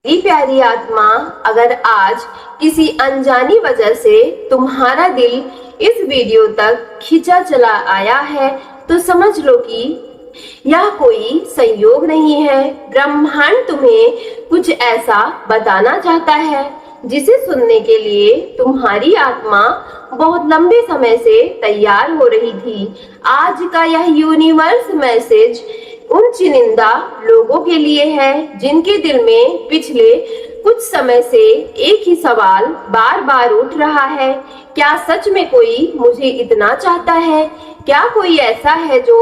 मेरी प्यारी आत्मा, अगर आज किसी अनजानी वजह से तुम्हारा दिल इस वीडियो तक खिंचा चला आया है तो समझ लो कि यह कोई संयोग नहीं है। ब्रह्मांड तुम्हें कुछ ऐसा बताना चाहता है जिसे सुनने के लिए तुम्हारी आत्मा बहुत लंबे समय से तैयार हो रही थी। आज का यह यूनिवर्स मैसेज उन चुनिंदा लोगों के लिए है जिनके दिल में पिछले कुछ समय से एक ही सवाल बार बार उठ रहा है, क्या सच में कोई मुझे इतना चाहता है? क्या कोई ऐसा है जो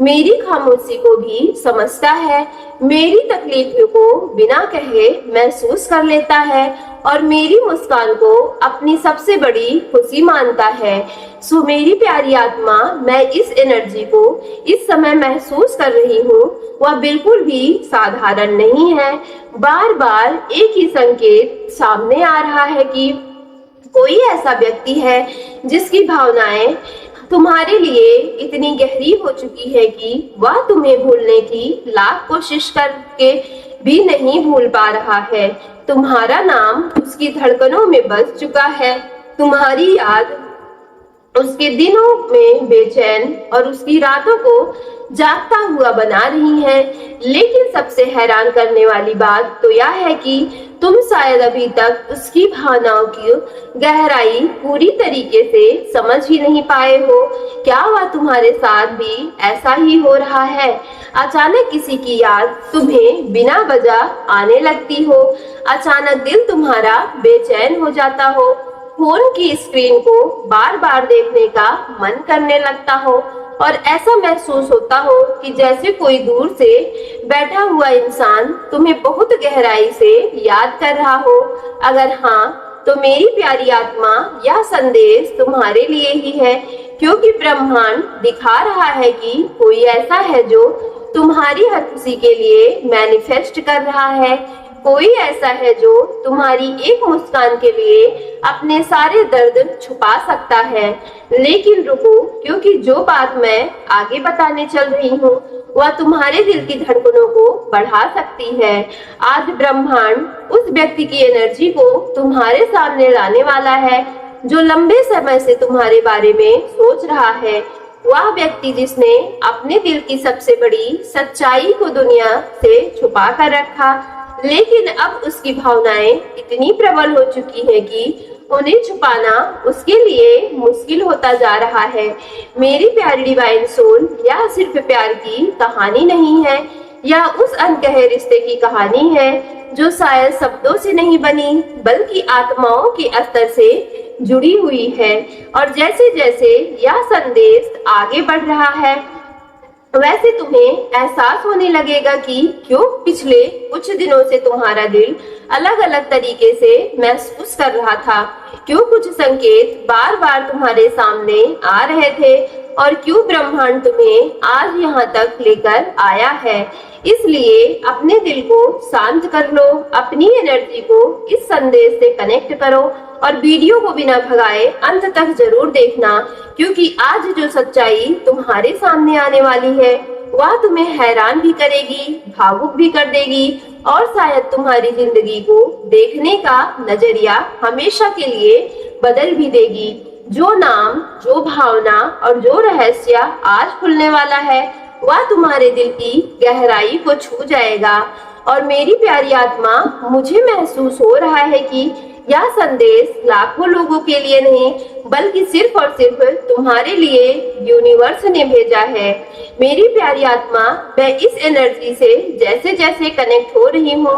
मेरी खामोशी को भी समझता है, मेरी तकलीफ को बिना कहे महसूस कर लेता है और मेरी मुस्कान को अपनी सबसे बड़ी खुशी मानता है? सो मेरी प्यारी आत्मा, मैं इस एनर्जी को इस समय महसूस कर रही हूँ, वह बिल्कुल भी साधारण नहीं है। बार बार एक ही संकेत सामने आ रहा है कि कोई ऐसा व्यक्ति है जिसकी भावनाएं तुम्हारे लिए इतनी गहरी हो चुकी है कि वह तुम्हें भूलने की लाख कोशिश करके भी नहीं भूल पा रहा है। तुम्हारा नाम उसकी धड़कनों में बस चुका है। तुम्हारी याद उसके दिनों में बेचैन और उसकी रातों को जागता हुआ बना रही है। लेकिन सबसे हैरान करने वाली बात तो यह है कि तुम शायद अभी तक उसकी भावनाओं की गहराई पूरी तरीके से समझ ही नहीं पाए हो। क्या वह तुम्हारे साथ भी ऐसा ही हो रहा है? अचानक किसी की याद तुम्हें बिना वजह आने लगती हो, अचानक दिल तुम्हारा बेचैन हो जाता हो, फोन की स्क्रीन को बार बार देखने का मन करने लगता हो और ऐसा महसूस होता हो कि जैसे कोई दूर से बैठा हुआ इंसान तुम्हें बहुत गहराई से याद कर रहा हो। अगर हाँ, तो मेरी प्यारी आत्मा, यह संदेश तुम्हारे लिए ही है, क्योंकि ब्रह्मांड दिखा रहा है कि कोई ऐसा है जो तुम्हारी हर खुशी के लिए मैनिफेस्ट कर रहा है। कोई ऐसा है जो तुम्हारी एक मुस्कान के लिए अपने सारे दर्द छुपा सकता है। लेकिन रुको, क्योंकि जो बात मैं आगे बताने चल रही हूँ वह तुम्हारे दिल की धड़कनों को बढ़ा सकती है। आज ब्रह्मांड उस व्यक्ति की एनर्जी को तुम्हारे सामने लाने वाला है जो लंबे समय से तुम्हारे बारे में सोच रहा है। वह व्यक्ति जिसने अपने दिल की सबसे बड़ी सच्चाई को दुनिया से छुपा कर रखा, लेकिन अब उसकी भावनाएं इतनी प्रबल हो चुकी हैं कि उन्हें छुपाना उसके लिए मुश्किल होता जा रहा है। मेरी प्यारी डिवाइन सोल, यह सिर्फ प्यार की कहानी नहीं है, यह उस अनकहे रिश्ते की कहानी है जो शायद शब्दों से नहीं बनी बल्कि आत्माओं के स्तर से जुड़ी हुई है। और जैसे जैसे यह संदेश आगे बढ़ रहा है वैसे तुम्हें एहसास होने लगेगा कि क्यों पिछले कुछ दिनों से तुम्हारा दिल अलग अलग तरीके से महसूस कर रहा था, क्यों कुछ संकेत बार बार तुम्हारे सामने आ रहे थे और क्यों ब्रह्मांड तुम्हें आज यहाँ तक लेकर आया है। इसलिए अपने दिल को शांत कर लो, अपनी एनर्जी को इस संदेश से कनेक्ट करो और वीडियो को बिना भगाए अंत तक जरूर देखना, क्योंकि आज जो सच्चाई तुम्हारे सामने आने वाली है वह तुम्हें हैरान भी करेगी, भावुक भी कर देगी और शायद तुम्हारी जिंदगी को देखने का नजरिया हमेशा के लिए बदल भी देगी। जो नाम, जो भावना और जो रहस्य आज खुलने वाला है वह तुम्हारे दिल की गहराई को छू जाएगा। और मेरी प्यारी आत्मा, मुझे महसूस हो रहा है कि यह संदेश लाखों लोगों के लिए नहीं बल्कि सिर्फ और सिर्फ तुम्हारे लिए यूनिवर्स ने भेजा है। मेरी प्यारी आत्मा, मैं इस एनर्जी से जैसे जैसे कनेक्ट हो रही हूँ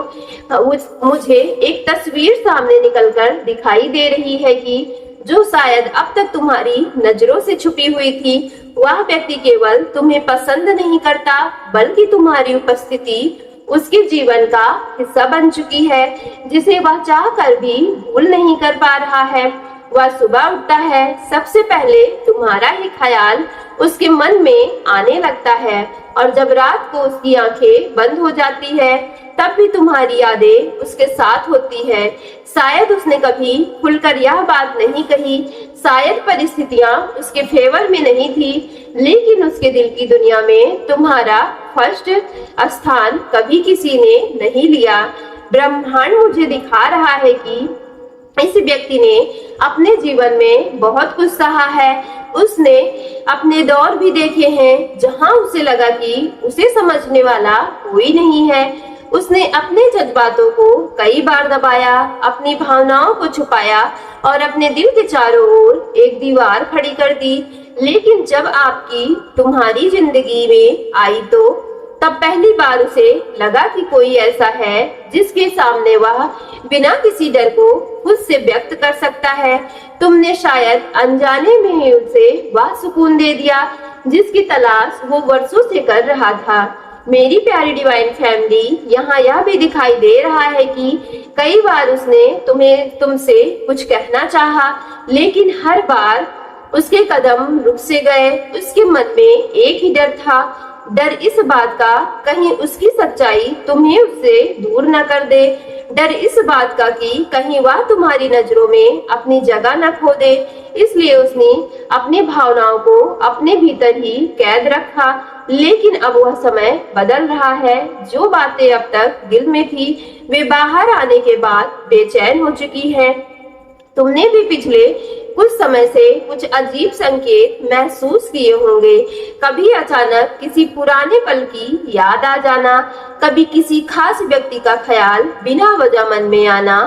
मुझे एक तस्वीर सामने निकलकर दिखाई दे रही है कि जो शायद अब तक तुम्हारी नजरों से छुपी हुई थी, वह व्यक्ति केवल तुम्हें पसंद नहीं करता बल्कि तुम्हारी उपस्थिति उसके जीवन का हिस्सा बन चुकी है, जिसे वह चाह कर भी भूल नहीं कर पा रहा है। वह सुबह उठता है, सबसे पहले तुम्हारा ही ख्याल उसके मन में आने लगता है और जब रात को उसकी आंखें बंद हो जाती है तब भी तुम्हारी यादें उसके साथ होती है। शायद उसने कभी खुलकर यह बात नहीं कही, शायद परिस्थितियां उसके फेवर में नहीं थी, लेकिन उसके दिल की दुनिया में तुम्हारा फर्स्ट स्थान कभी किसी ने नहीं लिया। ब्रह्मांड मुझे दिखा रहा है कि इस व्यक्ति ने अपने जीवन में बहुत कुछ सहा है। उसने अपने दौर भी देखे हैं जहां उसे लगा कि उसे समझने वाला कोई नहीं है। उसने अपने जज्बातों को कई बार दबाया, अपनी भावनाओं को छुपाया और अपने दिल के चारों ओर एक दीवार खड़ी कर दी। लेकिन जब आपकी तुम्हारी जिंदगी में आई तो तब पहली बार उसे लगा कि कोई ऐसा है जिसके सामने वह बिना किसी डर को खुद से व्यक्त कर सकता है। तुमने शायद अनजाने में ही उसे वह सुकून दे दिया जिसकी तलाश वो वर्षों से कर रहा था। मेरी प्यारी डिवाइन फैमिली, यहाँ यह भी दिखाई दे रहा है कि कई बार उसने तुमसे कुछ कहना चाहा, लेकिन हर बार उसके कदम रुक से गए। उसके मन में एक ही डर था, डर इस बात का कहीं उसकी सच्चाई तुम्हें उससे दूर न कर दे, डर इस बात का कि कहीं वह तुम्हारी नजरों में अपनी जगह न खो दे। इसलिए उसने अपनी भावनाओं को अपने भीतर ही कैद रखा। लेकिन अब वह समय बदल रहा है। जो बातें अब तक दिल में थी वे बाहर आने के बाद बेचैन हो चुकी है। तुमने भी पिछले कुछ समय से कुछ अजीब संकेत महसूस किए होंगे। कभी अचानक किसी पुराने पल की याद आ जाना, कभी किसी खास व्यक्ति का ख्याल बिना वजह मन में आना,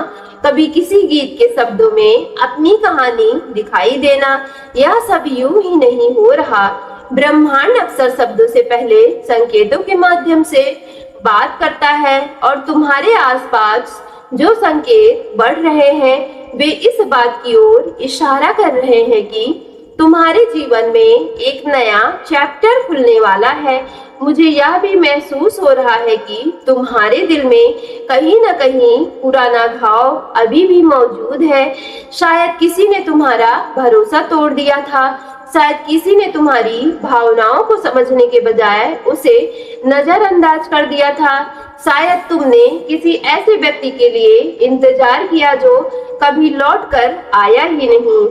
कभी किसी गीत के शब्दों में अपनी कहानी दिखाई देना। यह सब यूं ही नहीं हो रहा। ब्रह्मांड अक्सर शब्दों से पहले संकेतों के माध्यम से बात करता है और तुम्हारे आसपास जो संकेत बढ़ रहे हैं वे इस बात की ओर इशारा कर रहे हैं कि तुम्हारे जीवन में एक नया चैप्टर खुलने वाला है। मुझे यह भी महसूस हो रहा है कि तुम्हारे दिल में कहीं न कहीं पुराना घाव अभी भी मौजूद है। शायद किसी ने तुम्हारा भरोसा तोड़ दिया था, शायद किसी ने तुम्हारी भावनाओं को समझने के बजाय उसे नजरअंदाज कर दिया था। शायद तुमने किसी ऐसे व्यक्ति के लिए इंतजार किया जो कभी लौट कर आया ही नहीं।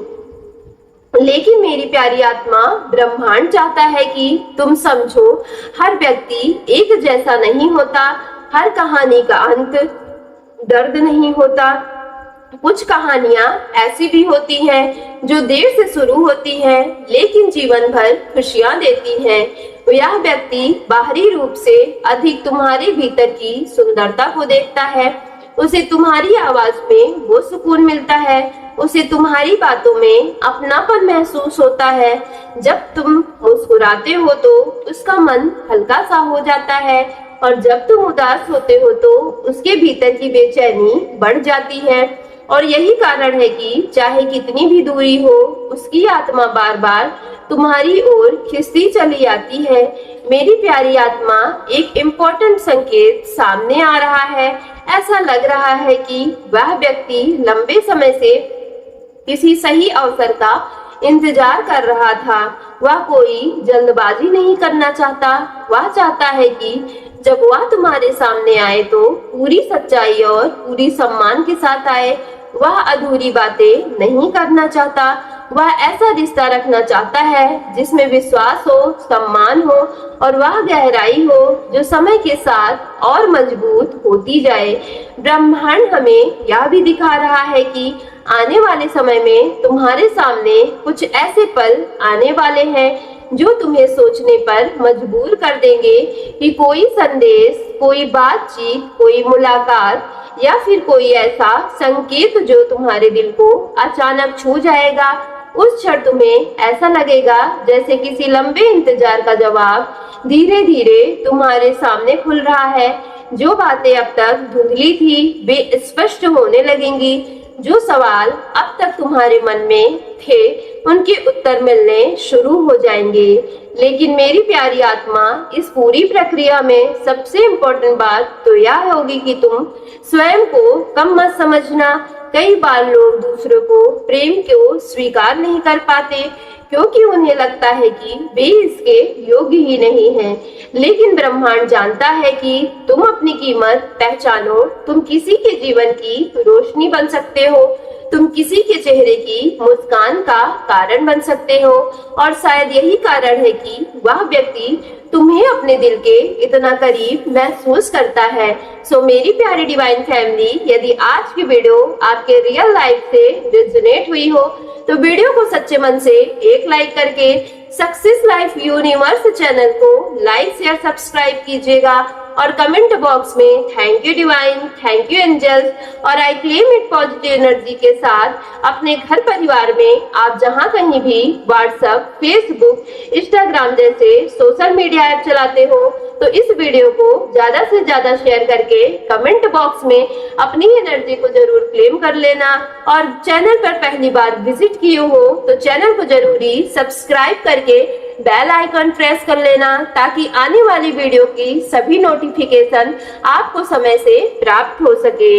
लेकिन मेरी प्यारी आत्मा, ब्रह्मांड चाहता है कि तुम समझो, हर व्यक्ति एक जैसा नहीं होता, हर कहानी का अंत दर्द नहीं होता। कुछ कहानियां ऐसी भी होती हैं जो देर से शुरू होती हैं लेकिन जीवन भर खुशियां देती हैं। यह व्यक्ति बाहरी रूप से अधिक तुम्हारे भीतर की सुंदरता को देखता है। उसे तुम्हारी आवाज में वो सुकून मिलता है, उसे तुम्हारी बातों में अपनापन महसूस होता है। जब तुम मुस्कुराते हो तो उसका मन हल्का सा हो जाता है और जब तुम उदास होते हो तो उसके भीतर की बेचैनी बढ़ जाती है। और यही कारण है कि चाहे कितनी भी दूरी हो, उसकी आत्मा बार बार तुम्हारी ओर खिंचती चली आती है। मेरी प्यारी आत्मा, एक इम्पोर्टेंट संकेत सामने आ रहा है। ऐसा लग रहा है कि वह व्यक्ति लंबे समय से किसी सही अवसर का इंतजार कर रहा था। वह कोई जल्दबाजी नहीं करना चाहता। वह चाहता है कि जब वह तुम्हारे सामने आए तो पूरी सच्चाई और पूरी सम्मान के साथ आए। वह अधूरी बातें नहीं करना चाहता। वह ऐसा रिश्ता रखना चाहता है जिसमें विश्वास हो, सम्मान हो और वह गहराई हो जो समय के साथ और मजबूत होती जाए। ब्रह्मांड हमें यह भी दिखा रहा है कि आने वाले समय में तुम्हारे सामने कुछ ऐसे पल आने वाले हैं जो तुम्हें सोचने पर मजबूर कर देंगे कि कोई संदेश, कोई बातचीत, कोई मुलाकात या फिर कोई ऐसा संकेत जो तुम्हारे दिल को अचानक छू जाएगा। उस क्षण तुम्हें ऐसा लगेगा जैसे किसी लंबे इंतजार का जवाब धीरे धीरे तुम्हारे सामने खुल रहा है। जो बातें अब तक धुंधली थी वे स्पष्ट होने लगेंगी। जो सवाल अब तक तुम्हारे मन में थे उनके उत्तर मिलने शुरू हो जाएंगे। लेकिन मेरी प्यारी आत्मा, इस पूरी प्रक्रिया में सबसे इम्पोर्टेंट बात तो यह होगी कि तुम स्वयं को कम मत समझना। कई बार लोग दूसरों को प्रेम को स्वीकार नहीं कर पाते क्योंकि उन्हें लगता है कि वे इसके योग्य ही नहीं हैं। लेकिन ब्रह्मांड जानता है कि तुम अपनी कीमत पहचानो। तुम किसी के जीवन की रोशनी बन सकते हो। तुम किसी के चेहरे की मुस्कान का कारण बन सकते हो और शायद यही कारण है कि वह व्यक्ति तुम्हें अपने दिल के इतना करीब महसूस करता है। सो मेरी प्यारी डिवाइन फैमिली, यदि आज की वीडियो आपके रियल लाइफ से रेजोनेट हुई हो तो वीडियो को सच्चे मन से एक लाइक करके सक्सेस लाइफ यूनिवर्स चैनल को लाइक शेयर सब्सक्राइब कीजिएगा और कमेंट बॉक्स में thank you divine, thank you angels और I claim it positive energy के साथ अपने घर परिवार में आप जहां कहीं भी व्हाट्सएप, फेसबुक, इंस्टाग्राम जैसे सोशल मीडिया ऐप चलाते हो तो इस वीडियो को ज्यादा से ज्यादा शेयर करके कमेंट बॉक्स में अपनी एनर्जी को जरूर क्लेम कर लेना और चैनल पर पहली बार विजिट किए हो तो चैनल को जरूरी सब्सक्राइब करके बेल आइकन प्रेस कर लेना ताकि आने वाली वीडियो की सभी नोटिफिकेशन आपको समय से प्राप्त हो सके।